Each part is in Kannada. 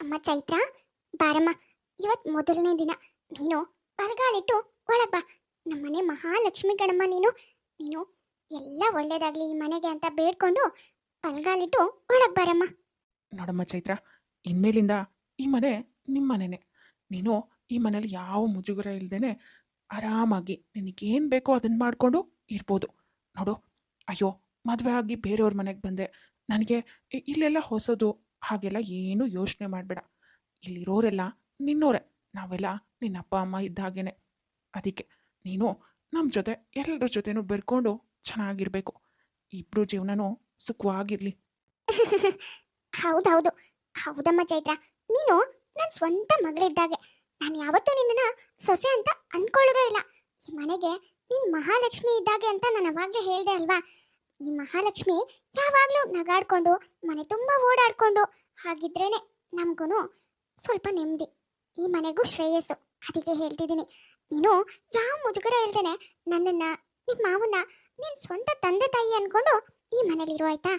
ಅಮ್ಮ ಚೈತ್ರ, ಬಾರಮ್ಮ. ಇವತ್ತು ಮೊದಲನೇ ದಿನ. ನೀನು ಬಲಗಾಲಿಟ್ಟು ಒಳಗ್ ಬಾ. ನಮ್ಮನೆ ಮಹಾಲಕ್ಷ್ಮಿ ಕಣಮ್ಮ ನೀನು. ನೀನು ಎಲ್ಲ ಒಳ್ಳೇದಾಗ್ಲಿ ಈ ಮನೆಗೆ ಅಂತ ಬೇಡ್ಕೊಂಡು ಬಲಗಾಲಿಟ್ಟು ಒಳಗ್ ಬಾರಮ್ಮ. ನೋಡಮ್ಮ ಚೈತ್ರ, ಇನ್ಮೇಲಿಂದ ಈ ಮನೆ ನಿಮ್ಮ ಮನೆನೇ. ನೀನು ಈ ಮನೇಲಿ ಯಾವ ಮುಜುಗರ ಇಲ್ದೇನೆ ಆರಾಮಾಗಿ ನಿನಗೇನು ಬೇಕೋ ಅದನ್ನು ಮಾಡಿಕೊಂಡು ಇರ್ಬೋದು. ನೋಡು, ಅಯ್ಯೋ ಮದುವೆ ಆಗಿ ಬೇರೆಯವ್ರ ಮನೆಗೆ ಬಂದೆ, ನನಗೆ ಇಲ್ಲೆಲ್ಲ ಹೊಸದು ಹಾಗೆಲ್ಲ ಏನೂ ಯೋಚನೆ ಮಾಡಬೇಡ. ಇಲ್ಲಿರೋರೆಲ್ಲ ನಿನ್ನೋರೆ, ನಾವೆಲ್ಲ ನಿನ್ನ ಅಪ್ಪ ಅಮ್ಮ ಇದ್ದ ಹಾಗೇನೆ. ಅದಕ್ಕೆ ನೀನು ನಮ್ಮ ಜೊತೆ ಎಲ್ಲರ ಜೊತೆನೂ ಬೆರ್ಕೊಂಡು ಚೆನ್ನಾಗಿರಬೇಕು. ಇಬ್ಬರು ಜೀವನನೂ ಸುಖವಾಗಿರಲಿ. ಹೌದೌದು, ಹೌದಮ್ಮ ಚೈತ್ರ. ನೀನು ನನ್ನ ಸ್ವಂತ ಮಗಳಿದ್ದಾಗೆ. ನಾನು ಯಾವತ್ತೂ ನಿನ್ನನ್ನ ಸೊಸೆ ಅಂತ ಅನ್ಕೊಳ್ಳೋದೇ ಇಲ್ಲ. ಈ ಮನೆಗೆ ನೀನ್ ಮಹಾಲಕ್ಷ್ಮಿ ಇದ್ದಾಗೆ ಅಂತ ನಾನು ಅವಾಗಲೇ ಹೇಳ್ದೆ ಅಲ್ವಾ. ಈ ಮಹಾಲಕ್ಷ್ಮಿ ಯಾವಾಗಲೂ ನಗಾಡ್ಕೊಂಡು ಮನೆ ತುಂಬ ಓಡಾಡ್ಕೊಂಡು ಹಾಗಿದ್ರೇನೆ ನಮಗೂ ಸ್ವಲ್ಪ ನೆಮ್ಮದಿ, ಈ ಮನೆಗೂ ಶ್ರೇಯಸ್ಸು. ಅದಕ್ಕೆ ಹೇಳ್ತಿದ್ದೀನಿ, ನೀನು ಯಾವ ಮುಜುಗರ ಇಲ್ದೇನೆ ನನ್ನನ್ನ, ನಿಮ್ಮ ಮಾವನ್ನ ನಿನ್ನ ಸ್ವಂತ ತಂದೆ ತಾಯಿ ಅನ್ಕೊಂಡು ಈ ಮನೇಲಿರೋ, ಆಯ್ತಾ?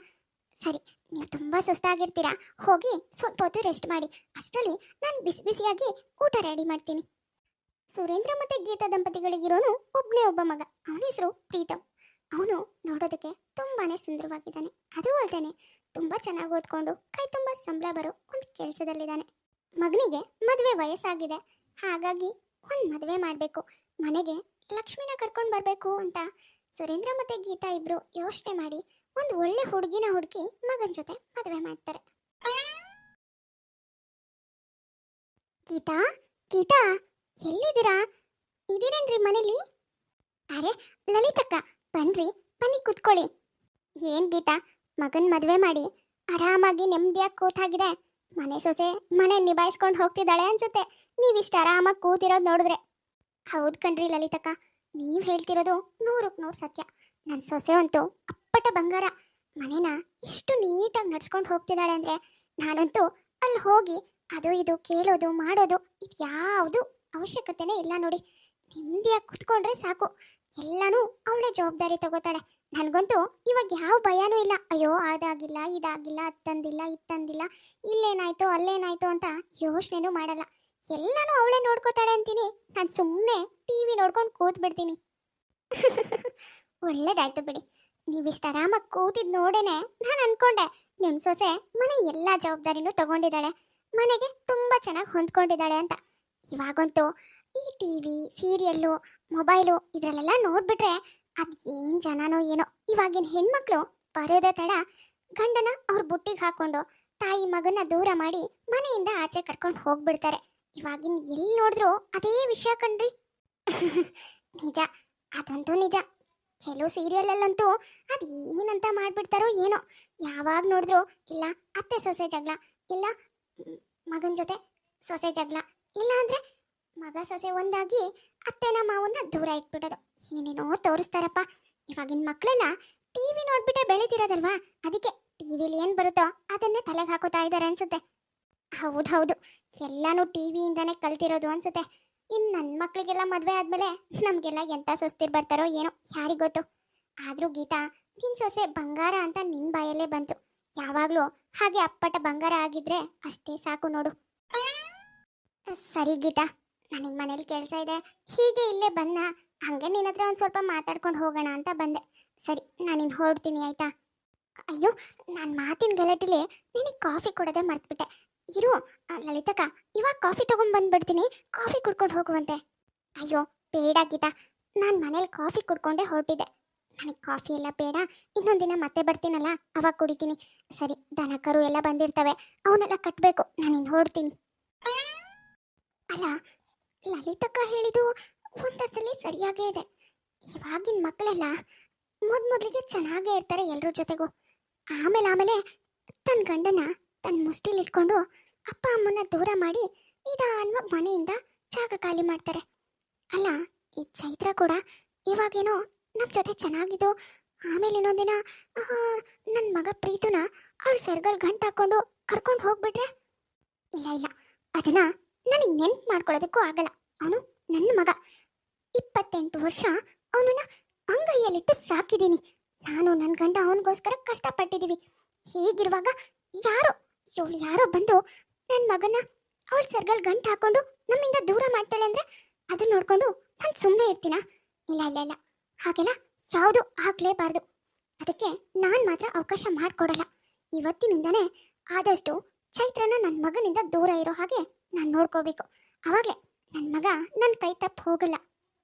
ಸರಿ, ನೀವು ತುಂಬ ಸುಸ್ತಾಗಿರ್ತೀರಾ, ಹೋಗಿ ಸ್ವಲ್ಪ ಹೊತ್ತು ರೆಸ್ಟ್ ಮಾಡಿ. ಅಷ್ಟರಲ್ಲಿ ನಾನು ಬಿಸಿ ಬಿಸಿಯಾಗಿ ಊಟ ರೆಡಿ ಮಾಡ್ತೀನಿ. ಸುರೇಂದ್ರ ಮತ್ತೆ ಗೀತಾ ದಂಪತಿಗಳಿಗಿರೋನು ಒಬ್ಬನೇ ಒಬ್ಬ ಮಗ. ಅವನ ಹೆಸರು ಪ್ರೀತಮ್. ಅವನು ನೋಡೋದಕ್ಕೆ ತುಂಬಾನೇ ಸುಂದರವಾಗಿದ್ದಾನೆ. ಅದು ಅಲ್ಲದೆ ತುಂಬ ಚೆನ್ನಾಗಿ ಓದ್ಕೊಂಡು ಕೈ ತುಂಬ ಸಂಬಳ ಬರೋ ಒಂದು ಕೆಲಸದಲ್ಲಿದ್ದಾನೆ. ಮಗನಿಗೆ ಮದುವೆ ವಯಸ್ಸಾಗಿದೆ, ಹಾಗಾಗಿ ಒಂದು ಮದುವೆ ಮಾಡಬೇಕು, ಮನೆಗೆ ಲಕ್ಷ್ಮಿನ ಕರ್ಕೊಂಡು ಬರಬೇಕು ಅಂತ ಸುರೇಂದ್ರ ಮತ್ತೆ ಗೀತಾ ಇಬ್ರು ಯೋಚನೆ ಮಾಡಿ ಒಂದು ಒಳ್ಳೆ ಹುಡುಗಿನ ಹುಡುಕಿ ಮಗನ ಜೊತೆ ಮದುವೆ ಮಾಡ್ತಾರೆ. ಗೀತಾ, ಗೀತಾ, ಎಲ್ಲಿದ್ದೀರಾ? ಇದೀರೇನ್ರಿ ಮನೇಲಿ? ಅರೆ ಲಲಿತಕ್ಕ, ಬನ್ರಿ, ಬನ್ನಿ ಕೂತ್ಕೊಳ್ಳಿ. ಏನ್ ಗೀತಾ, ಮಗನ್ ಮದುವೆ ಮಾಡಿ ಆರಾಮಾಗಿ ನೆಮ್ಮದಿಯಾಗಿ ಕೂತಾಗಿದೆ. ಮನೆ ಸೊಸೆ ಮನೆ ನಿಭಾಯಿಸ್ಕೊಂಡು ಹೋಗ್ತಿದ್ದಾಳೆ ಅನ್ಸುತ್ತೆ, ನೀವಿಷ್ಟು ಆರಾಮಾಗಿ ಕೂತಿರೋದು ನೋಡಿದ್ರೆ. ಹೌದು ಕಣ್ರಿ ಲಲಿತಕ್ಕ, ನೀವು ಹೇಳ್ತಿರೋದು 100ಕ್ಕೆ 100 ಸತ್ಯ. ನನ್ನ ಸೊಸೆ ಅಂತೂ ಅಪ್ಪಟ ಬಂಗಾರ. ಮನೇನ ಎಷ್ಟು ನೀಟಾಗಿ ನಡ್ಸ್ಕೊಂಡು ಹೋಗ್ತಿದ್ದಾಳೆ ಅಂದರೆ ನಾನಂತೂ ಅಲ್ಲಿ ಹೋಗಿ ಅದು ಇದು ಕೇಳೋದು ಮಾಡೋದು ಇದು ಯಾವುದು ಅವಶ್ಯಕತೆನೇ ಇಲ್ಲ ನೋಡಿ. ನೆಮ್ಮದಿಯಾಗಿ ಕುತ್ಕೊಂಡ್ರೆ ಸಾಕು, ಎಲ್ಲನೂ ಅವಳೇ ಜವಾಬ್ದಾರಿ ತಗೋತಾಳೆ. ನನಗಂತೂ ಇವಾಗ ಯಾವ ಭಯನೂ ಇಲ್ಲ. ಅಯ್ಯೋ ಅದಾಗಿಲ್ಲ ಇದಾಗಿಲ್ಲ, ಅದು ತಂದಿಲ್ಲ ಇದು ತಂದಿಲ್ಲ, ಇಲ್ಲೇನಾಯ್ತು ಅಲ್ಲೇನಾಯ್ತು ಅಂತ ಯೋಚನೆನೂ ಮಾಡಲ್ಲ. ಎಲ್ಲನೂ ಅವಳೇ ನೋಡ್ಕೋತಾಳೆ ಅಂತೀನಿ. ನಾನು ಸುಮ್ಮನೆ ಟಿವಿ ನೋಡ್ಕೊಂಡು ಕೂತ್ ಬಿಡ್ತೀನಿ. ಒಳ್ಳೇದಾಯ್ತು ಬಿಡಿ, ನೀವಿಷ್ಟು ಆರಾಮಾಗಿ ಕೂತಿದ್ ನೋಡೇನೆ ನಾನು ಅನ್ಕೊಂಡೆ ನಿಮ್ಮ ಸೊಸೆ ಮನೆ ಎಲ್ಲ ಜವಾಬ್ದಾರಿನೂ ತಗೊಂಡಿದ್ದಾಳೆ, ಮನೆಗೆ ತುಂಬ ಚೆನ್ನಾಗಿ ಹೊಂದ್ಕೊಂಡಿದ್ದಾಳೆ ಅಂತ. ಇವಾಗಂತೂ ಈ ಟಿವಿ ಸೀರಿಯಲ್ಲು ಮೊಬೈಲು ಇದರಲ್ಲೆಲ್ಲ ನೋಡ್ಬಿಟ್ರೆ ಅದು ಏನು ಜನನೋ ಏನೋ, ಇವಾಗಿನ ಹೆಣ್ಮಕ್ಳು ಬರೋದೇ ತಡ ಗಂಡನ ಅವ್ರ ಬುಟ್ಟಿಗೆ ಹಾಕೊಂಡು ತಾಯಿ ಮಗನ ದೂರ ಮಾಡಿ ಮನೆಯಿಂದ ಆಚೆ ಕರ್ಕೊಂಡು ಹೋಗ್ಬಿಡ್ತಾರೆ. ಇವಾಗಿನ ಎಲ್ಲಿ ನೋಡಿದ್ರು ಅದೇ ವಿಷಯ ಕಣ್ರಿ. ನಿಜ, ಅದಂತೂ ನಿಜ. ಕೆಲವು ಸೀರಿಯಲಲ್ಲಂತೂ ಅದು ಏನಂತ ಮಾಡ್ಬಿಡ್ತಾರೋ ಏನೋ, ಯಾವಾಗ ನೋಡಿದ್ರು ಇಲ್ಲ ಅತ್ತೆ ಸೊಸೆ ಜಗಳ, ಇಲ್ಲ ಮಗನ ಜೊತೆ ಸೊಸೆ ಜಗಳ, ಇಲ್ಲ ಅಂದರೆ ಮಗ ಸೊಸೆ ಒಂದಾಗಿ ಅತ್ತೆನ ಮಾವನ್ನ ದೂರ ಇಟ್ಬಿಡೋದು, ಏನೇನೋ ತೋರಿಸ್ತಾರಪ್ಪ. ಇವಾಗಿನ ಮಕ್ಕಳೆಲ್ಲ ಟಿವಿ ನೋಡ್ಬಿಟ್ಟೆ ಬೆಳೀತಿರೋದಲ್ವಾ, ಅದಕ್ಕೆ ಟಿವಿಲಿ ಏನು ಬರುತ್ತೋ ಅದನ್ನೇ ತಲೆಗೆ ಹಾಕೋತಾ ಇದ್ದಾರೆ ಅನ್ಸುತ್ತೆ. ಹೌದೌದು, ಎಲ್ಲಾನು ಟಿವಿಯಿಂದಾನೇ ಕಲ್ತಿರೋದು ಅನ್ಸುತ್ತೆ. ಇನ್ನು ನನ್ನ ಮಕ್ಕಳಿಗೆಲ್ಲ ಮದುವೆ ಆದಮೇಲೆ ನಮಗೆಲ್ಲ ಎಂಥ ಸುಸ್ತಿರ್ ಬರ್ತಾರೋ ಏನೋ ಯಾರಿಗೊತ್ತು. ಆದರೂ ಗೀತಾ, ನಿನ್ನ ಸೊಸೆ ಬಂಗಾರ ಅಂತ ನಿನ್ನ ಬಾಯಲ್ಲೇ ಬಂತು. ಯಾವಾಗಲೂ ಹಾಗೆ ಅಪ್ಪಟ ಬಂಗಾರ ಆಗಿದ್ರೆ ಅಷ್ಟೇ ಸಾಕು ನೋಡು. ಸರಿ ಗೀತಾ, ನನಗೆ ಮನೇಲಿ ಕೆಲಸ ಇದೆ, ಹೀಗೆ ಇಲ್ಲೇ ಬಂದ ಹಾಗೆ ನಿನ್ನ ಹತ್ರ ಒಂದು ಸ್ವಲ್ಪ ಮಾತಾಡ್ಕೊಂಡು ಹೋಗೋಣ ಅಂತ ಬಂದೆ. ಸರಿ, ನಾನಿನ್ನು ಹೊರಡ್ತೀನಿ ಆಯ್ತಾ? ಅಯ್ಯೋ, ನಾನು ಮಾತಿನ ಗಲಾಟೆಲಿ ನಿನಗೆ ಕಾಫಿ ಕೊಡೋದೇ ಮರ್ತ್ಬಿಟ್ಟೆ. ಇರು ಲಲಿತಕ್ಕ, ಇವಾಗ ಕಾಫಿ ತೊಗೊಂಡ್ಬಂದ್ಬಿಡ್ತೀನಿ, ಕಾಫಿ ಕುಡ್ಕೊಂಡು ಹೋಗುವಂತೆ. ಅಯ್ಯೋ ಬೇಡ ಗೀತಾ, ನಾನು ಮನೇಲಿ ಕಾಫಿ ಕುಡ್ಕೊಂಡೇ ಹೊರಟಿದ್ದೆ. ನನಗೆ ಕಾಫಿ ಎಲ್ಲ ಬೇಡ, ಇನ್ನೊಂದು ದಿನ ಮತ್ತೆ ಬರ್ತೀನಲ್ಲ ಅವಾಗ ಕುಡಿತೀನಿ. ಸರಿ, ದನ ಕರು ಎಲ್ಲ ಬಂದಿರ್ತವೆ, ಅವನ್ನೆಲ್ಲ ಕಟ್ಟಬೇಕು, ನಾನಿನ್ನು ಹೊರಡ್ತೀನಿ. ಅಲ್ಲ, ಲಲಿತಕ್ಕ ಹೇಳಿದ್ದು ಒಂದರ್ಥದಲ್ಲಿ ಸರಿಯಾಗೇ ಇದೆ. ಇವಾಗಿನ ಮಕ್ಕಳೆಲ್ಲ ಮೊದಲಿಗೆ ಚೆನ್ನಾಗೇ ಇರ್ತಾರೆ ಎಲ್ಲರ ಜೊತೆಗೂ, ಆಮೇಲೆ ತನ್ನ ಗಂಡನ ತನ್ನ ಮುಷ್ಟಿಲಿ ಇಟ್ಕೊಂಡು ಅಪ್ಪ ಅಮ್ಮನ ದೂರ ಮಾಡಿ ನಿಧಾನವಾಗಿ ಮನೆಯಿಂದ ಜಾಗ ಖಾಲಿ ಮಾಡ್ತಾರೆ. ಅಲ್ಲ, ಈ ಚೈತ್ರ ಕೂಡ ಇವಾಗೇನೋ ನಮ್ಮ ಜೊತೆ ಚೆನ್ನಾಗಿದ್ದು, ಆಮೇಲೆ ಇನ್ನೊಂದಿನ ನನ್ನ ಮಗ ಪ್ರೀತುನ ಅವಳು ಸರ್ಗಲ್ ಗಂಟು ಹಾಕ್ಕೊಂಡು ಕರ್ಕೊಂಡು ಹೋಗ್ಬಿಟ್ರೆ, ಇಲ್ಲ ಅದನ್ನ ನನಗೆ ನೆನ್ಪು ಮಾಡ್ಕೊಳ್ಳೋದಕ್ಕೂ ಆಗಲ್ಲ. ಅವನು ನನ್ನ ಮಗ, 28 ವರ್ಷ ಅವನನ್ನ ಅಂಗೈಯಲ್ಲಿಟ್ಟು ಸಾಕಿದ್ದೀನಿ. ನಾನು ನನ್ನ ಗಂಡ ಅವನಿಗೋಸ್ಕರ ಕಷ್ಟಪಟ್ಟಿದ್ದೀವಿ. ಹೀಗಿರುವಾಗ ಯಾರೋ ಬಂದು ನನ್ನ ಮಗನ ಅವಳ ಸರ್ಗಲ್ ಗಂಟು ಹಾಕೊಂಡು ನಮ್ಮಿಂದ ದೂರ ಮಾಡ್ತಾಳೆ ಅಂದ್ರೆ ಅದನ್ನ ನೋಡ್ಕೊಂಡು ನಾನು ಸುಮ್ಮನೆ ಇರ್ತೀನಾ? ಇಲ್ಲ ಇಲ್ಲ ಇಲ್ಲ, ಹಾಗೆಲ್ಲ ಯಾವುದು ಆಗ್ಲೇಬಾರ್ದು. ಅದಕ್ಕೆ ನಾನು ಮಾತ್ರ ಅವಕಾಶ ಮಾಡಿಕೊಡಲ್ಲ. ಇವತ್ತಿನಿಂದನೇ ಆದಷ್ಟು ಚೈತ್ರನ ನನ್ನ ಮಗನಿಂದ ದೂರ ಇರೋ ಹಾಗೆ ನಾನು ನೋಡ್ಕೋಬೇಕು. ಅವಾಗಲೇ ನನ್ನ ಮಗ ನನ್ನ ಕೈ ತಪ್ಪು ಹೋಗಲ್ಲ.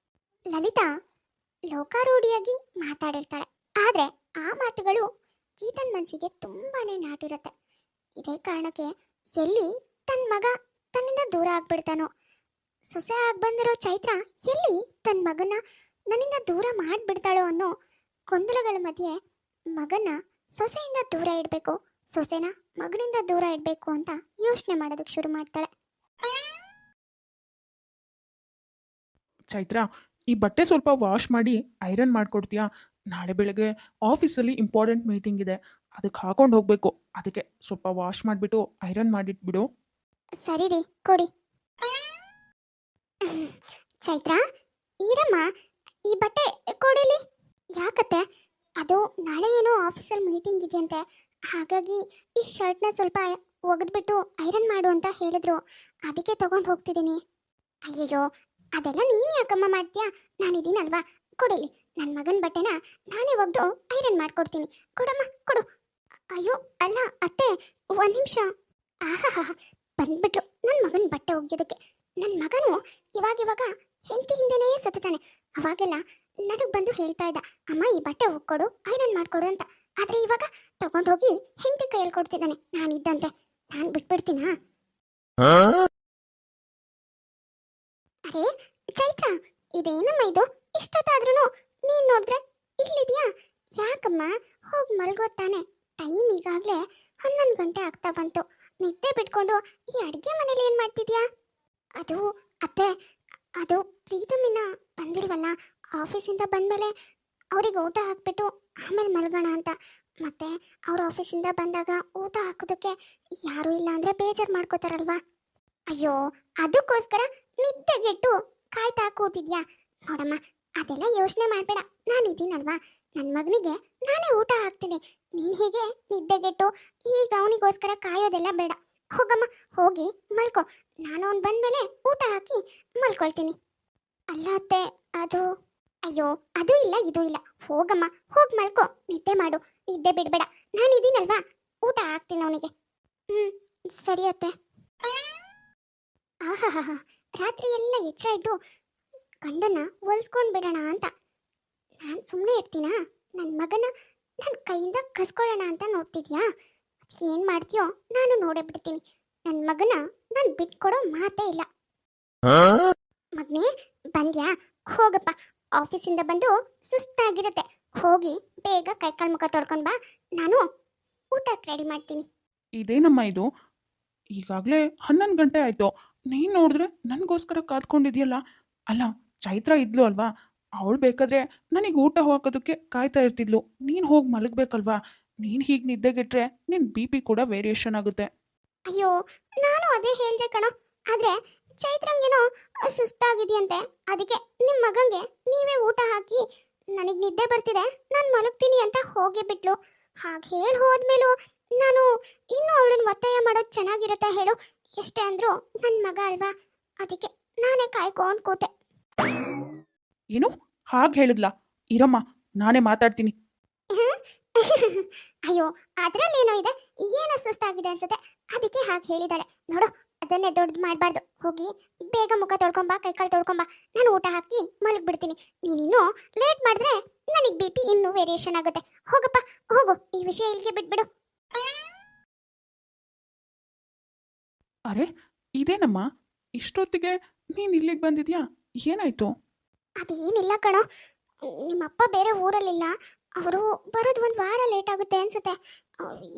ಲಲಿತಾ ಲೋಕಾರೂಢಿಯಾಗಿ ಮಾತಾಡಿರ್ತಾಳೆ, ಆದರೆ ಆ ಮಾತುಗಳು ಗೀತನ್ ಮನಸ್ಸಿಗೆ ತುಂಬಾನೇ ನಾಟಿರುತ್ತೆ. ಇದೇ ಕಾರಣಕ್ಕೆ ಎಲ್ಲಿ ತನ್ನ ಮಗ ತನ್ನಿಂದ ದೂರ ಆಗ್ಬಿಡ್ತಾನೋ, ಸೊಸೆ ಆಗಿ ಬಂದಿರೋ ಚೈತ್ರ ಎಲ್ಲಿ ತನ್ನ ಮಗನ ನನ್ನಿಂದ ದೂರ ಮಾಡಿಬಿಡ್ತಾಳೋ ಅನ್ನೋ ಗೊಂದಲಗಳ ಮಧ್ಯೆ ಮಗನ ಸೊಸೆಯಿಂದ ದೂರ ಇಡಬೇಕು, ಸೊಸೆನ ಮಗನಿಂದ ದೂರ ಇಡಬೇಕು ಅಂತ ಯೋಚನೆ ಮಾಡೋದಕ್ಕೆ ಶುರು ಮಾಡ್ತಾಳೆ. ಚೈತ್ರ, ಈ ಬಟ್ಟೆ ಸ್ವಲ್ಪ ವಾಶ್ ಮಾಡಿ ಐರನ್ ಮಾಡಿಕೊಡ್ತೀಯಾ? ನಾಳೆ ಬೆಳಗ್ಗೆ ಆಫೀಸಲ್ಲಿ ಇಂಪಾರ್ಟೆಂಟ್ ಮೀಟಿಂಗ್ ಇದೆ, ಅದಕ್ಕೆ ಹಾಕೊಂಡು ಹೋಗಬೇಕು. ಅದಕ್ಕೆ ಸ್ವಲ್ಪ ವಾಶ್ ಮಾಡಿಬಿಟ್ಟು ಐರನ್ ಮಾಡಿಟ್ಬಿಡು. ಸರಿ ರೀ, ಕೊಡಿ. ಚೈತ್ರ, ಈರಮ್ಮ ಈ ಬಟ್ಟೆ ಕೊಡಿಲಿ. ಯಾಕತ್ತೆ? ಅದು ನಾಳೆ ಏನೋ ಆಫೀಸಲ್ಲಿ ಮೀಟಿಂಗ್ ಇದೆಯಂತೆ, ಹಾಗಾಗಿ ಈ ಶರ್ಟ್ನ ಸ್ವಲ್ಪ ಒಗೆದ್ಬಿಟ್ಟು ಐರನ್ ಮಾಡು ಅಂತ ಹೇಳಿದ್ರು, ಅದಕ್ಕೆ ತಗೊಂಡು ಹೋಗ್ತಿದ್ದೀನಿ. ಅಯ್ಯಯ್ಯೋ, ಅದೆಲ್ಲ ನೀನು ಯಾಕಮ್ಮ ಮಾಡ್ತೀಯಾ? ನಾನಿದ್ದೀನಲ್ವಾ, ಕೊಡಿಲಿ. ನನ್ನ ಮಗನ ಬಟ್ಟೆನ ನಾನೇ ಒಗೆದು ಐರನ್ ಮಾಡ್ಕೊಡ್ತೀನಿ. ಕೊಡಮ್ಮ, ಕೊಡು. ಅಯ್ಯೋ ಅಲ್ಲ ಅತ್ತೆ, ಒಂದು ನಿಮಿಷ. ಆಹಾ, ಬಂದ್ಬಿಟ್ಲು ನನ್ನ ಮಗನ ಬಟ್ಟೆ ಒಗೆಯೋದಕ್ಕೆ. ನನ್ನ ಮಗನು ಇವಾಗ ಹೆಂಡತಿ ಹಿಂದೆನೇ ಸತ್ತಾನೆ. ಅವಾಗೆಲ್ಲ ನನಗೆ ಬಂದು ಹೇಳ್ತಾ ಇದ್ದ, ಅಮ್ಮ ಈ ಬಟ್ಟೆ ಒಗ್ಕೊಡು, ಐರನ್ ಮಾಡ್ಕೊಡು ಅಂತ. ಆದರೆ ಇವಾಗ ತಗೊಂಡೋಗಿ ಹೆಂಡತಿ ಕೈಯಲ್ಲಿ ಕೊಡ್ತಿದ್ದಾನೆ. ನಾನಿದ್ದಂತೆ ನಾನು ಬಿಟ್ಬಿಡ್ತೀನಾ? ಅರೇ ಚೈತ್ರ, ಇದೇನಮ್ಮ ಇದು? ಇಷ್ಟೊತ್ತಾದ್ರೂ ನೀನು ನೋಡಿದ್ರೆ ಇಲ್ಲಿದೆಯಾ? ಯಾಕಮ್ಮ? ಹೋಗಿ ಮಲ್ಗೋತಾನೆ. ಟೈಮ್ ಈಗಾಗಲೇ 11 ಗಂಟೆ ಆಗ್ತಾ ಬಂತು. ನಿದ್ದೆ ಬಿಟ್ಕೊಂಡು ಈ ಅಡುಗೆ ಮನೇಲಿ ಏನು ಮಾಡ್ತಿದ್ಯಾ? ಅದು ಅತ್ತೆ, ಅದು ಪ್ರೀತಮಿನ ಬಂದಿಲ್ವಲ್ಲ, ಆಫೀಸಿಂದ ಬಂದಮೇಲೆ ಅವ್ರಿಗೆ ಊಟ ಹಾಕ್ಬಿಟ್ಟು ಆಮೇಲೆ ಮಲ್ಗೋಣ ಅಂತ. ಮತ್ತೆ ಅವ್ರ ಆಫೀಸಿಂದ ಬಂದಾಗ ಊಟ ಹಾಕೋದಕ್ಕೆ ಯಾರೂ ಇಲ್ಲ ಅಂದರೆ ಬೇಜಾರು ಮಾಡ್ಕೋತಾರಲ್ವಾ? ಅಯ್ಯೋ, ಅದಕ್ಕೋಸ್ಕರ ನಿದ್ದೆಗೆಟ್ಟು ಕಾಯ್ತಾ ಕೂತಿದ್ಯಾ? ನೋಡಮ್ಮ, ಅದೆಲ್ಲ ಯೋಚನೆ ಮಾಡಬೇಡ. ನಾನಿದ್ದೀನಲ್ವಾ, ನನ್ನ ಮಗನಿಗೆ ನಾನೇ ಊಟ ಹಾಕ್ತೀನಿ. ನೀನು ಹೀಗೆ ನಿದ್ದೆಗೆಟ್ಟು ಈಗ ಅವನಿಗೋಸ್ಕರ ಕಾಯೋದೆಲ್ಲ ಬೇಡ. ಹೋಗಮ್ಮ, ಹೋಗಿ ಮಲ್ಕೋ. ನಾನು ಅವ್ನು ಬಂದಮೇಲೆ ಊಟ ಹಾಕಿ ಮಲ್ಕೊಳ್ತೀನಿ. ಅಲ್ಲ ಅತ್ತೆ, ಅದು ಅಯ್ಯೋ, ಅದು ಇಲ್ಲ ಇದು ಇಲ್ಲ. ಹೋಗಮ್ಮ, ಹೋಗಿ ಮಲ್ಕೋ, ನಿದ್ದೆ ಮಾಡು. ನಿದ್ದೆ ಬಿಡಬೇಡ. ನಾನಿದ್ದೀನಲ್ವಾ, ಊಟ ಹಾಕ್ತೀನಿ ಅವನಿಗೆ. ಸರಿ ಅತ್ತೆ. ಆಹಾ, ರಾತ್ರಿ ಎಲ್ಲ ಎಚ್ಚರ ಇದ್ದು ಗಂಡನ ಹೊಲ್ಸ್ಕೊಂಡು ಬಿಡೋಣ ಅಂತ ನಾನು ಸುಮ್ಮನೆ ಇರ್ತೀನಾ? ನನ್ನ ಮಗನ ನನ್ನ ಕೈಯಿಂದ ಕಸ್ಕೊಳ್ಳೋಣ ಅಂತ ನೋಡ್ತಿದ್ಯಾ? ಏನು ಮಾಡ್ತೀಯೋ ನಾನು ನೋಡೇ ಬಿಡ್ತೀನಿ. ನನ್ನ ಮಗನ ನಾನು ಬಿಟ್ಕೊಡೋ ಮಾತೇ ಇಲ್ಲ. ಮಗನೇ, ಬಂದ್ಯಾ? ಹೋಗಪ್ಪ, ಆಫೀಸಿಂದ ಬಂದು ಸುಸ್ತಾಗಿರುತ್ತೆ. ಹೋಗಿ ಬೇಗ ಕೈಕಾಲು ಮುಖ ತೊಳ್ಕೊಂಡು ಬಾ, ನಾನು ಊಟಕ್ಕೆ ರೆಡಿ ಮಾಡ್ತೀನಿ. ಇದೇನಮ್ಮ ಇದು? ಈಗಾಗಲೇ 11 ಗಂಟೆ ಆಯಿತು. ನೀನು ನೋಡಿದ್ರೆ ನನಗೋಸ್ಕರ ಕಾದ್ಕೊಂಡಿದ್ಯಲ್ಲ. ಅಲ್ಲ, ಚೈತ್ರ ಇದ್ಲು ಅಲ್ವಾ, ಅವಳು ಬೇಕಾದ್ರೆ ನನಗೆ ಊಟ ಹಾಕೋದಕ್ಕೆ ಕಾಯ್ತಾ ಇರ್ತಿದ್ಲು. ನೀನು ಹೋಗಿ ಮಲಗಬೇಕಲ್ವಾ? ನೀನು ಹೀಗೆ ನಿದ್ದೆಗೆಟ್ರೆ ನಿನ್ನ BP ಕೂಡ ವೇರಿಯೇಷನ್ ಆಗುತ್ತೆ. ಅಯ್ಯೋ, ನಾನು ಅದೇ ಹೇಳ್ದೆ ಕಣೋ. ಆದ್ರೆ ಚೈತ್ರಂಗೇನೋ ಸುಸ್ತಾಗಿದೆಯಂತೆ, ಅದಕ್ಕೆ ನಿಮ್ಮ ಮಗಂಗೆ ನೀವೇ ಊಟ ಹಾಕಿ, ನನಗೆ ನಿದ್ದೆ ಬರ್ತಿದೆ, ನಾನು ಮಲಗ್ತೀನಿ ಅಂತ ಹೋಗೇ ಬಿಟ್ಲು. ಹಾಗೆ ಹೇಳಿ ಹೋದ್ಮೇಲೂ ನಾನು ಇನ್ನೂ ಅವಳನ್ನ ಒತ್ತಾಯ ಮಾಡೋದು ಚೆನ್ನಾಗಿರುತ್ತೆ ಹೇಳು? ಎಷ್ಟೇ ಅಂದ್ರು ನನ್ನ ಮಗ ಅಲ್ವಾ, ಅದಕ್ಕೆ ನಾನೇ ಕಾಯ್ಕೊಂಡು ಕೂತೆ. ಏನು ಹಾಗೆ ಹೇಳಿದ್ಲಾ? ಇರಮ್ಮ, ನಾನೇ ಮಾತಾಡ್ತೀನಿ. ಅಯ್ಯೋ, ಅದ್ರಲ್ಲೇನೋ ಇದೆ, ಏನೋ ಸುಸ್ತಾಗಿದೆ ಅನ್ಸುತ್ತೆ, ಅದಕ್ಕೆ ಹಾಗೆ ಹೇಳಿದಾಳೆ ನೋಡು. ಅದನ್ನೇ ದೊಡ್ಡದು ಮಾಡಬಾರ್ದು. ಹೋಗಿ ಬೇಗ ಮುಖ ತೊಳ್ಕೊಂಬಾ, ಕೈಕಾಲು ತೊಳ್ಕೊಂಬಾ, ನಾನು ಊಟ ಹಾಕಿ ಮಲಗ್ಬಿಡ್ತೀನಿ. ನೀನಿನ್ನೂ ಲೇಟ್ ಮಾಡಿದ್ರೆ ನನಗೆ BP ಇನ್ನೂ ವೇರಿಯೇಷನ್ ಆಗುತ್ತೆ. ಹೋಗಪ್ಪ, ಹೋಗು, ಈ ವಿಷಯ ಇಲ್ಲಿಗೆ ಬಿಟ್ಬಿಡು. ಅರೆ, ಇದೇನಮ್ಮ ಇಷ್ಟೊತ್ತಿಗೆ ನೀನು ಇಲ್ಲಿಗೆ ಬಂದಿದ್ಯಾ? ಏನಾಯ್ತು? ಅದೇನಿಲ್ಲ ಕಣೋ, ನಿಮ್ಮಪ್ಪ ಬೇರೆ ಊರಲ್ಲಿಲ್ಲ. ಅವರು ಬರೋದು 1 ವಾರ ಲೇಟ್ ಆಗುತ್ತೆ ಅನ್ಸುತ್ತೆ.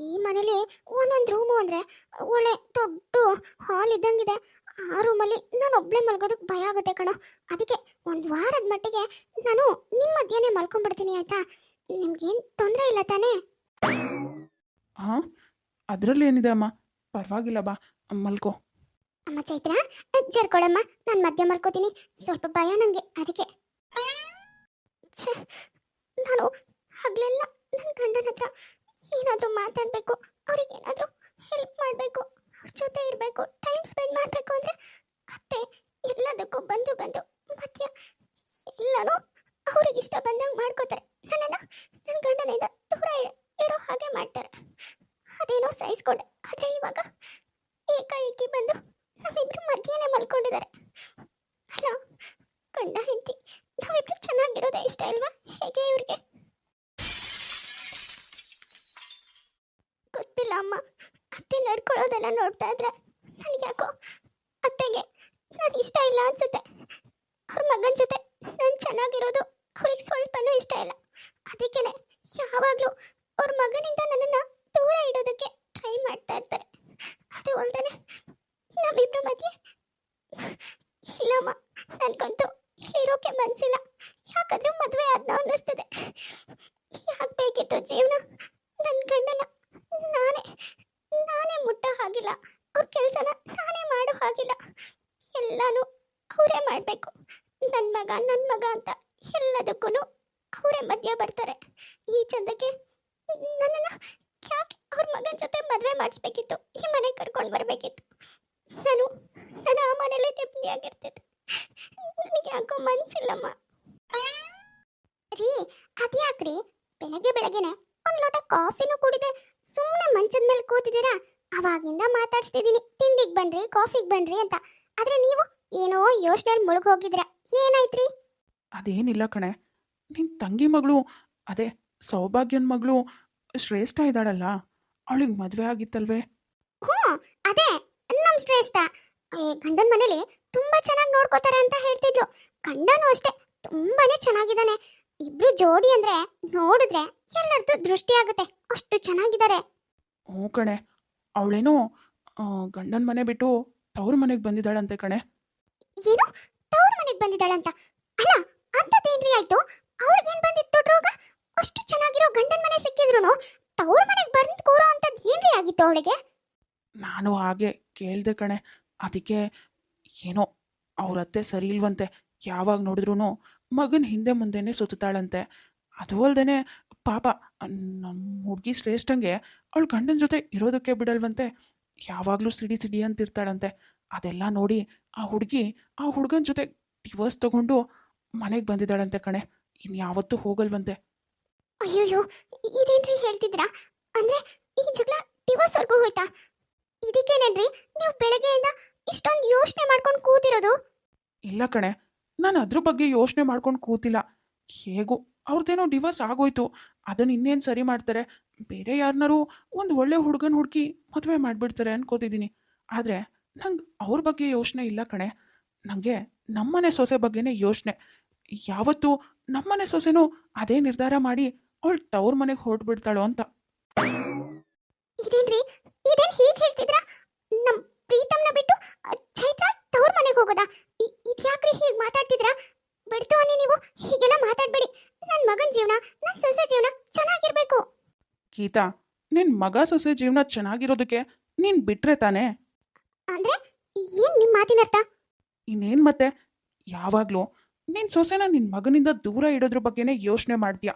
ಈ ಮನೇಲಿ ಒಂದೊಂದು ರೂಮು ಅಂದರೆ ಒಳ್ಳೆ ದೊಡ್ಡ ಹಾಲ್ ಇದ್ದಂಗಿದೆ. ಆ ರೂಮಲ್ಲಿ ನಾನು ಒಬ್ಬಳೇ ಮಲ್ಗೋದಕ್ಕೆ ಭಯ ಆಗುತ್ತೆ ಕಣೋ. ಅದಕ್ಕೆ 1 ವಾರದ ಮಟ್ಟಿಗೆ ನಾನು ನಿಮ್ಮ ಮಧ್ಯಾಹ್ನ ಮಲ್ಕೊಂಡ್ಬಿಡ್ತೀನಿ, ಆಯ್ತಾ? ನಿಮ್ಗೇನು ತೊಂದರೆ ಇಲ್ಲ ತಾನೇ? ಹಾಂ, ಅದರಲ್ಲೇನಿದೆ ಅಮ್ಮ, ಪರವಾಗಿಲ್ಲ, ಬಾ ಮಲ್ಕೋ. ಅಮ್ಮ ಚೈತ್ರ, ಜರ್ಕೊಳಮ್ಮ, ನಾನು ಮಧ್ಯ ಮಲ್ಕೋತೀನಿ. ಸ್ವಲ್ಪ ಭಯ ನನಗೆ, ಅದಕ್ಕೆ. ಛೇ, ನಾನು ಹಗಲೆಲ್ಲ ನನ್ನ ಗಂಡನ ಹತ್ರ ಏನಾದರೂ ಮಾತಾಡಬೇಕು, ಅವ್ರಿಗೇನಾದರೂ ಹೆಲ್ಪ್ ಮಾಡಬೇಕು. ಅವ್ರು ಜೊತೆ ಇರಬೇಕು, ಟೈಮ್ ಸ್ಪೆಂಡ್ ಮಾಡಬೇಕು ಅಂದರೆ ಅತ್ತೆ ಎಲ್ಲದಕ್ಕೂ ಬಂದು ಬಂದು ಮಧ್ಯ ಎಲ್ಲನೂ ಅವ್ರಿಗೆ ಇಷ್ಟ ಬಂದಂಗೆ ಮಾಡ್ಕೋತಾರೆ. ನನ್ನನ್ನು ನನ್ನ ಗಂಡನಿಂದ ದೂರ ಇರೋ ಹಾಗೆ ಮಾಡ್ತಾರೆ. ಅದೇನೋ ಸಹಿಸ್ಕೊಂಡೆ, ಆದರೆ ಇವಾಗ ಏಕಾಏಕಿ ಬಂದು ನಮ್ಮಿಬ್ರು ಮಧ್ಯೆನೇ ಮಲ್ಕೊಂಡಿದ್ದಾರೆ. ಅಲ್ಲ, ಗಂಡ ಹೆಂಡತಿ ನಾವಿಬ್ರು ಚೆನ್ನಾಗಿರೋದೇ ಇಷ್ಟ ಇಲ್ವಾ? ಹೇಗೆ ಇವ್ರಿಗೆ ಗೊತ್ತಿಲ್ಲ ಅಮ್ಮ. ಅತ್ತೆ ನಡ್ಕೊಳ್ಳೋದೆಲ್ಲ ನೋಡ್ತಾ ಇದ್ರೆ ನನಗೆ ಯಾಕೋ ಅತ್ತೆಗೆ ನಾನು ಇಷ್ಟ ಇಲ್ಲ ಅನ್ಸುತ್ತೆ. ಅವ್ರ ಮಗನ ಜೊತೆ ನಾನು ಚೆನ್ನಾಗಿರೋದು ಅವ್ರಿಗೆ ಸ್ವಲ್ಪನೂ ಇಷ್ಟ ಇಲ್ಲ. ಅದಕ್ಕೇನೆ ಯಾವಾಗಲೂ ಅವ್ರ ಮಗನಿಂದ ನನ್ನನ್ನು ದೂರ ಇಡೋದಕ್ಕೆ ಟ್ರೈ ಮಾಡ್ತಾ ಇರ್ತಾರೆ. ಅದು ಅಲ್ದೇನೆ ನಮ್ಮಿಬ್ರ ಮಧ್ಯೆ ಇಲ್ಲಮ್ಮ, ನನಗಂತೂ ಇರೋಕೆ ಮನಸ್ಸಿಲ್ಲ. ಯಾಕಾದ್ರೂ ಮದುವೆ ಆದ್ನ ಅನ್ನಿಸ್ತದೆ. ಯಾಕೆ ಬೇಕಿತ್ತು ಜೀವನ? ನನ್ನ ಗಂಡನ ನಾನೇ ನಾನೇ ಮುಟ್ಟೋ ಹಾಗಿಲ್ಲ, ಅವ್ರ ಕೆಲಸನ ನಾನೇ ಮಾಡೋ ಹಾಗಿಲ್ಲ. ಎಲ್ಲಾನು ಅವರೇ ಮಾಡಬೇಕು. ನನ್ನ ಮಗ ಅಂತ ಎಲ್ಲದಕ್ಕೂ ಅವರೇ ಮಧ್ಯ ಬರ್ತಾರೆ. ಈ ಚಂದಕ್ಕೆ ನನ್ನನ್ನು ಯಾಕೆ ಅವ್ರ ಮಗನ ಜೊತೆ ಮದುವೆ ಮಾಡಿಸ್ಬೇಕಿತ್ತು, ಈ ಮನೆಗೆ ಕರ್ಕೊಂಡು ಬರಬೇಕಿತ್ತು. ನಾನು ಆ ಮನೇಲಿ ನೆಮ್ಮದಿಯಾಗಿರ್ತಿದ್ದೆ. ನನಗೆ ಯಾಕೋ ಮನ್ಸಿಲ್ಲಮ್ಮ. ರೀ, ಅದ್ಯಾಕ್ರಿ ಬೆಳಗ್ಗೆ ಬೆಳಗ್ಗೆನೆ ಒಂದು ಲೋಟ ಕಾಫಿನೂ ಕುಡಿದೆ ಸುಮ್ಮನೆ ಮಂಚದ ಮೇಲೆ ಕೂತಿದ್ದೀರಾ? ಅವಾಗಿಂದ ಮಾತಾಡ್ಸ್ತಿದ್ದೀನಿ ತಿಂಡಿಗೆ ಬನ್ರಿ, ಕಾಫಿಗೆ ಬನ್ರಿ ಅಂತ. ಆದ್ರೆ ನೀವು ಏನೋ ಯೋಚನೆಯಲ್ಲಿ ಮುಳುಗ್ ಹೋಗಿದ್ರ. ಏನಾಯ್ತ್ರಿ? ಅದೇನಿಲ್ಲ ಕಣೆ, ನಿನ್ನ ತಂಗಿ ಮಗಳು, ಅದೇ ಸೌಭಾಗ್ಯನ ಮಗಳು ಶ್ರೇಷ್ಠ ಇದ್ದಾಳಲ್ಲ, ಅವಳಿಗೆ ಮದುವೆ ಆಗಿತ್ತಲ್ವೇ? ಹ್ಞೂ, ಅದೇ ನಮ್ ಶ್ರೇಷ್ಠ ಗಂಡನ ಮನೇಲಿ ತುಂಬಾ ಚೆನ್ನಾಗಿ ನೋಡ್ಕೋತಾರೆ ಅಂತ ಹೇಳ್ತಿದ್ಲು. ಗಂಡನೂ ಅಷ್ಟೇ ತುಂಬಾನೇ ಚೆನ್ನಾಗಿದ್ದಾನೆ. ಇಬ್ರು ಜೋಡಿ ಅಂದ್ರೆ ನೋಡಿದ್ರೆ ಎಲ್ಲರದ್ದು ದೃಷ್ಟಿ ಆಗುತ್ತೆ, ಅಷ್ಟು ಚೆನ್ನಾಗಿದ್ದಾರೆ. ಹ್ಞೂ ಕಣೆ, ಅವಳೇನೋ ಗಂಡನ ಮನೆ ಬಿಟ್ಟು ತವ್ರ ಮನೆಗೆ ಬಂದಿದ್ದಾಳಂತೆ ಕಣೆ. ಏನು, ತವ್ರ ಮನೆಗೆ ಬಂದಿದ್ದಾಳಂತ? ಅಲ್ಲ, ಅಂತದೇನ್ರಿ ಆಯ್ತು? ಅವಳಿಗೇನ್ ಬಂದಿತ್ತು ರೋಗ? ಅಷ್ಟು ಚೆನ್ನಾಗಿರೋ ಗಂಡನ ಮನೆ ಸಿಕ್ಕಿದ್ರು ತವ್ರ ಮನೆಗೆ ಬಂದು ಕೂರೋ ಅಂತದ್ ಏನ್ರಿ ಆಗಿತ್ತು ಅವಳಿಗೆ? ನಾನು ಹಾಗೆ ಕೇಳ್ದೆ ಕಣೆ, ಅದಕ್ಕೆ ಏನೋ ಅವ್ರ ಅತ್ತೆ ಸರಿ ಇಲ್ವಂತೆ. ಯಾವಾಗ ನೋಡಿದ್ರು ಮಗನ ಹಿಂದೆ ಮುಂದೆನೇ ಸುತ್ತಾಳಂತೆ. ಅದು ಅಲ್ದೇನೆ ಪಾಪ ನಮ್ಮ ಹುಡುಗಿ ಶ್ರೇಷ್ಠಂಗೆ ಅವಳ ಗಂಡನ ಜೊತೆ ಇರೋದಕ್ಕೆ ಬಿಡಲ್ವಂತೆ. ಯಾವಾಗಲೂ ಸಿಡಿ ಸಿಡಿ ಅಂತಿರ್ತಾಳಂತೆ. ಅದೆಲ್ಲ ನೋಡಿ ಆ ಹುಡುಗಿ ಆ ಹುಡುಗನ ಜೊತೆ ಡಿವೋರ್ಸ್ ತಗೊಂಡು ಮನೆಗೆ ಬಂದಿದ್ದಾಳಂತೆ ಕಣೆ. ಇನ್ಯಾವತ್ತೂ ಹೋಗಲ್ವಂತೆ. ಅಯ್ಯೋಯ್ಯೋ, ಇದೇನ್ರಿ ಹೇಳ್ತಿದ್ರಾ? ಅಂದ್ರೆ ಈ ಜಗಳ ಡಿವೋರ್ಸ್ ವರ್ಗೂ ಹೋಯ್ತಾ? ಇದಕ್ಕೇನೇನ್ರಿ ನೀವು ಬೆಳಗ್ಗೆಯಿಂದ ಇಷ್ಟೊಂದು ಯೋಚನೆ ಮಾಡ್ಕೊಂಡು ಕೂತಿರೋದು? ಇಲ್ಲ ಕಣೆ, ನಾನು ಅದ್ರ ಬಗ್ಗೆ ಯೋಚನೆ ಮಾಡ್ಕೊಂಡು ಕೂತಿಲ್ಲ. ಹೇಗೂ ಅವ್ರದ್ದೇನೋ ಡಿವೋರ್ಸ್ ಆಗೋಯ್ತು, ಅದನ್ನು ಇನ್ನೇನು ಸರಿ ಮಾಡ್ತಾರೆ, ಬೇರೆ ಯಾರನ್ನಾರು ಒಂದು ಒಳ್ಳೆ ಹುಡುಗನ ಹುಡುಕಿ ಮದುವೆ ಮಾಡಿಬಿಡ್ತಾರೆ ಅನ್ಕೋತಿದ್ದೀನಿ. ಆದರೆ ನಂಗೆ ಅವ್ರ ಬಗ್ಗೆ ಯೋಚನೆ ಇಲ್ಲ ಕಣೆ. ನನಗೆ ನಮ್ಮನೆ ಸೊಸೆ ಬಗ್ಗೆನೇ ಯೋಚನೆ. ಯಾವತ್ತೂ ನಮ್ಮನೆ ಸೊಸೆನೂ ಅದೇ ನಿರ್ಧಾರ ಮಾಡಿ ಅವಳು ತವ್ರ ಮನೆಗೆ ಹೊರಟ್ಬಿಡ್ತಾಳೋ ಅಂತ. ಇದೇನ್ರಿ, ಇದೇನ್ ಹೀಗೆ ಹೇಳ್ತಿದ್ರಾ? ನಮ್ ಪ್ರೀತಮ್ನ ಬಿಟ್ಟು ಚೈತ್ರ ತವ್ರ ಮನೆಗೆ ಹೋಗೋದಾ? ಇದ್ಯಾಕ್ರಿ ಹೀಗೆ ಮಾತಾಡ್ತಿದ್ರಾ? ಬಿಡ್ತು ಅನ್ನಿ, ನೀವು ಹೀಗೆಲ್ಲ ಮಾತಾಡ್ಬೇಡಿ. ನನ್ನ ಮಗನ ಜೀವನ, ನನ್ನ ಸೊಸೆ ಜೀವನ ಚೆನ್ನಾಗಿರ್ಬೇಕು. ಗೀತಾ, ನಿನ್ನ ಮಗ ಸೊಸೆ ಜೀವನ ಚೆನ್ನಾಗಿರೋದಕ್ಕೆ ನೀನು ಬಿಟ್ರೆ ತಾನೇ? ಅಂದ್ರೆ ಏನ್ ನಿಮ್ ಮಾತಿನ ಅರ್ಥ? ಇನ್ನೇನು ಮತ್ತೆ, ಯಾವಾಗಲೂ ನಿನ್ನ ಸೊಸೆನ ನಿನ್ನ ಮಗನಿಂದ ದೂರ ಇಡೋದ್ರ ಬಗ್ಗೆನೇ ಯೋಚನೆ ಮಾಡ್ತೀಯ.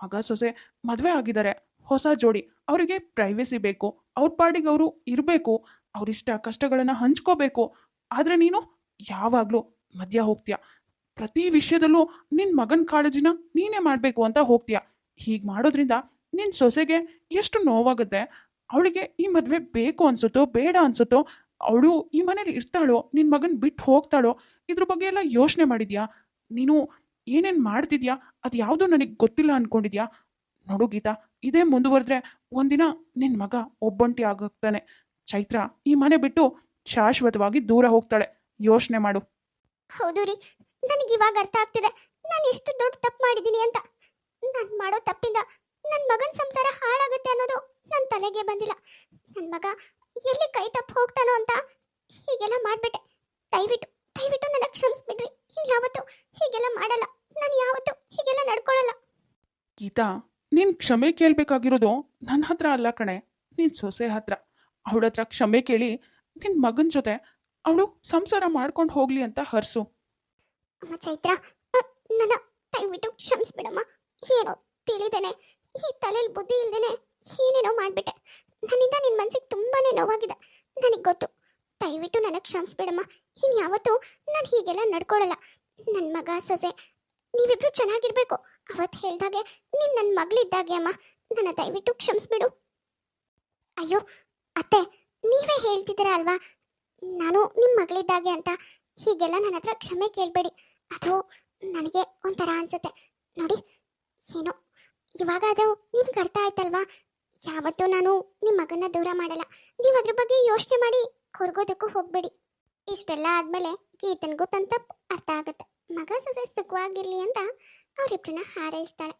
ಮಗ ಸೊಸೆ ಮದುವೆ ಆಗಿದ್ದಾರೆ, ಹೊಸ ಜೋಡಿ, ಅವರಿಗೆ ಪ್ರೈವೇಸಿ ಬೇಕು, ಅವ್ರ ಪಾಡಿಗೆ ಅವರು ಇರಬೇಕು, ಅವರಿಷ್ಟ ಕಷ್ಟಗಳನ್ನು ಹಂಚ್ಕೋಬೇಕು. ಆದರೆ ನೀನು ಯಾವಾಗಲೂ ಮಧ್ಯ ಹೋಗ್ತೀಯ. ಪ್ರತಿ ವಿಷಯದಲ್ಲೂ ನಿನ್ನ ಮಗನ ಕಾಳಜಿನ ನೀನೇ ಮಾಡಬೇಕು ಅಂತ ಹೋಗ್ತೀಯ. ಹೀಗೆ ಮಾಡೋದ್ರಿಂದ ನಿನ್ನ ಸೊಸೆಗೆ ಎಷ್ಟು ನೋವಾಗುತ್ತೆ. ಅವಳಿಗೆ ಈ ಮದುವೆ ಬೇಕು ಅನ್ಸುತ್ತೋ ಬೇಡ ಅನ್ಸುತ್ತೋ, ಅವಳು ಈ ಮನೇಲಿ ಇರ್ತಾಳೋ ನಿನ್ನ ಮಗನ ಬಿಟ್ಟು ಹೋಗ್ತಾಳೋ, ಇದ್ರ ಬಗ್ಗೆ ಎಲ್ಲ ಯೋಚನೆ ಮಾಡಿದ್ಯಾ? ನೀನು ಏನೇನು ಮಾಡ್ತಿದ್ಯಾ ಅದು ಯಾವುದೂ ನನಗೆ ಗೊತ್ತಿಲ್ಲ ಅಂದ್ಕೊಂಡಿದ್ಯಾ? ನೋಡು ಗೀತಾ, ಇದೇ ಮುಂದುವರೆದ್ರೆ ಒಂದಿನ ನಿನ್ನ ಮಗ ಒಬ್ಬಂಟಿ ಆಗೋಗ್ತಾನೆ. ಚೈತ್ರ ಈ ಮನೆ ಬಿಟ್ಟು ಶಾಶ್ವತವಾಗಿ ದೂರ ಹೋಗ್ತಾಳೆ. ಯೋಚನೆ ಮಾಡು. ಹೌದು ರೀ, ನನಗೆ ಇವಾಗ ಅರ್ಥ ಆಗ್ತಿದೆ ನಾನು ಎಷ್ಟು ದೊಡ್ಡ ತಪ್ಪು ಮಾಡಿದ್ದೀನಿ ಅಂತ. ನಾನು ಮಾಡೋ ತಪ್ಪಿಂದ ನನ್ನ ಮಗನ ಸಂಸಾರ ಹಾಳಾಗುತ್ತೆ ಅನ್ನೋದು ನನ್ನ ತಲೆಗೆ ಬಂದಿಲ್ಲ. ನನ್ನ ಮಗ ಎಲ್ಲಿ ಕೈ ತಪ್ಪು ಹೋಗ್ತಾನೋ ಅಂತ ಹೀಗೆಲ್ಲ ಮಾಡ್ಬಿಟ್ಟೆ. ದಯವಿಟ್ಟು ದಯವಿಟ್ಟು ನನ್ನ ಕ್ಷಮಿಸ್ಬಿಡ್ರಿ. ಇನ್ಯಾವತ್ತೂ ಹೀಗೆಲ್ಲ ಮಾಡಲ್ಲ. ನಾನು ಯಾವತ್ತೂ ಹೀಗೆಲ್ಲ ನಡ್ಕೊಳ್ಳಲ್ಲ. ಗೀತಾ, ನೀನು ಕ್ಷಮೆ ಕೇಳಬೇಕಾಗಿರೋದು ನನ್ನ ಹತ್ರ ಅಲ್ಲ ಕಣೆ, ನಿನ್ನ ಸೊಸೆ ಹತ್ರ. ಅವಳ ಹತ್ರ ಕ್ಷಮೆ ಕೇಳಿ ನಿನ್ನ ಮಗನ ಜೊತೆ ಅವಳು ಸಂಸಾರ ಮಾಡ್ಕೊಂಡು ಹೋಗ್ಲಿ ಅಂತ ಹರಿಸು. ಅಮ್ಮ ಚೈತ್ರ, ನನ್ನ ದಯವಿಟ್ಟು ಕ್ಷಮಿಸ್ಬಿಡಮ್ಮ. ಏನೋ ತಿಳಿದೇನೆ, ಈ ತಲೆಯಲ್ಲಿ ಬುದ್ಧಿ ಇಲ್ದೇನೆ ಏನೇನೋ ಮಾಡ್ಬಿಟ್ಟೆ. ನನ್ನಿಂದ ನಿನ್ನ ಮನ್ಸಿಗೆ ತುಂಬಾನೇ ನೋವಾಗಿದೆ. ನನಗೆ ಗೊತ್ತು. ದಯವಿಟ್ಟು ನನಗೆ ಕ್ಷಮಿಸ್ಬಿಡಮ್ಮ. ಇನ್ಯಾವತ್ತೂ ನಾನು ಹೀಗೆಲ್ಲ ನಡ್ಕೊಳಲ್ಲ. ನನ್ನ ಮಗ ಸೊಸೆ ನೀವಿಬ್ರು ಚೆನ್ನಾಗಿರ್ಬೇಕು. ಅವತ್ತು ಹೇಳ್ದಾಗೆ ನೀನು ನನ್ನ ಮಗಳಿದ್ದಾಗೆ ಅಮ್ಮ. ನನ್ನ ದಯವಿಟ್ಟು ಕ್ಷಮಿಸ್ಬಿಡು. ಅಯ್ಯೋ ಅತ್ತೆ, ನೀವೇ ಹೇಳ್ತಿದ್ದೀರಾ ಅಲ್ವಾ ನಾನು ನಿಮ್ಮ ಮಗಳಿದ್ದಾಗೆ ಅಂತ. ಹೀಗೆಲ್ಲ ನನ್ನ ಹತ್ರ ಕ್ಷಮೆ ಕೇಳಬೇಡಿ. ಅದು ನನಗೆ ಒಂಥರ ಅನ್ಸುತ್ತೆ. ನೋಡಿ, ಏನೋ ಇವಾಗ ಅದು ನಿಮ್ಗೆ ಅರ್ಥ ಆಯ್ತಲ್ವಾ? ಯಾವತ್ತೂ ನಾನು ನಿಮ್ಮ ಮಗನ್ನ ದೂರ ಮಾಡಲ್ಲ. ನೀವು ಅದ್ರ ಬಗ್ಗೆ ಯೋಚನೆ ಮಾಡಿ ಕೊರ್ಗೋದಕ್ಕೂ ಹೋಗ್ಬೇಡಿ. ಇಷ್ಟೆಲ್ಲ ಆದಮೇಲೆ ಗೀತನ್ಗೂ ತನ್ನ ತಪ್ಪು ಅರ್ಥ ಆಗುತ್ತೆ. ಮಗ ಸೊಸೆ ಸುಖವಾಗಿರ್ಲಿ ಅಂತ ಅವರಿಬ್ಬರನ್ನ ಹಾರೈಸ್ತಾಳೆ.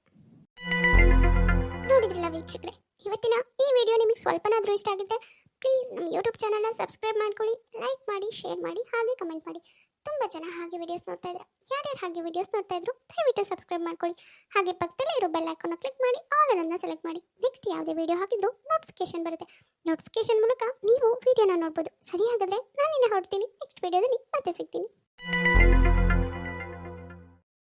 ನೋಡಿದ್ರಲ್ಲ ವೀಕ್ಷಕರೇ, ಇವತ್ತಿನ ಈ ವಿಡಿಯೋ ನಿಮಗೆ ಸ್ವಲ್ಪನಾದರೂ ಇಷ್ಟ ಆಗಿದ್ರೆ ಪ್ಲೀಸ್ ನಮ್ಮ ಯೂಟ್ಯೂಬ್ ಚಾನಲ್ನ ಸಬ್ಸ್ಕ್ರೈಬ್ ಮಾಡ್ಕೊಳ್ಳಿ, ಲೈಕ್ ಮಾಡಿ, ಶೇರ್ ಮಾಡಿ, ಹಾಗೆ ಕಮೆಂಟ್ ಮಾಡಿ. ತುಂಬ ಜನ ಹಾಗೆ ವಿಡಿಯೋಸ್ ನೋಡ್ತಾ ಇದ್ದಾರೆ. ಯಾರ್ಯಾರು ಹಾಗೆ ವಿಡಿಯೋಸ್ ನೋಡ್ತಾ ಇದ್ರು ದಯವಿಟ್ಟು ಸಬ್ಸ್ಕ್ರೈಬ್ ಮಾಡ್ಕೊಳ್ಳಿ. ಹಾಗೆ ಪಕ್ಕದಲ್ಲೇ ಇರೋ ಬೆಲ್ ಐಕಾನ್ನ ಕ್ಲಿಕ್ ಮಾಡಿ ಆಲ್ ಅನ್ನೋದನ್ನ ಸೆಲೆಕ್ಟ್ ಮಾಡಿ. ನೆಕ್ಸ್ಟ್ ಯಾವುದೇ ವಿಡಿಯೋ ಹಾಕಿದ್ರು ನೋಟಿಫಿಕೇಶನ್ ಬರುತ್ತೆ. ನೋಟಿಫಿಕೇಶನ್ ಮೂಲಕ ನೀವು ವಿಡಿಯೋನ ನೋಡ್ಬೋದು. ಸರಿ, ಹಾಗಾದರೆ ನಾನು ಹೊರಡ್ತೀನಿ. ನೆಕ್ಸ್ಟ್ ವಿಡಿಯೋದಲ್ಲಿ ಮತ್ತೆ ಸಿಗ್ತೀನಿ.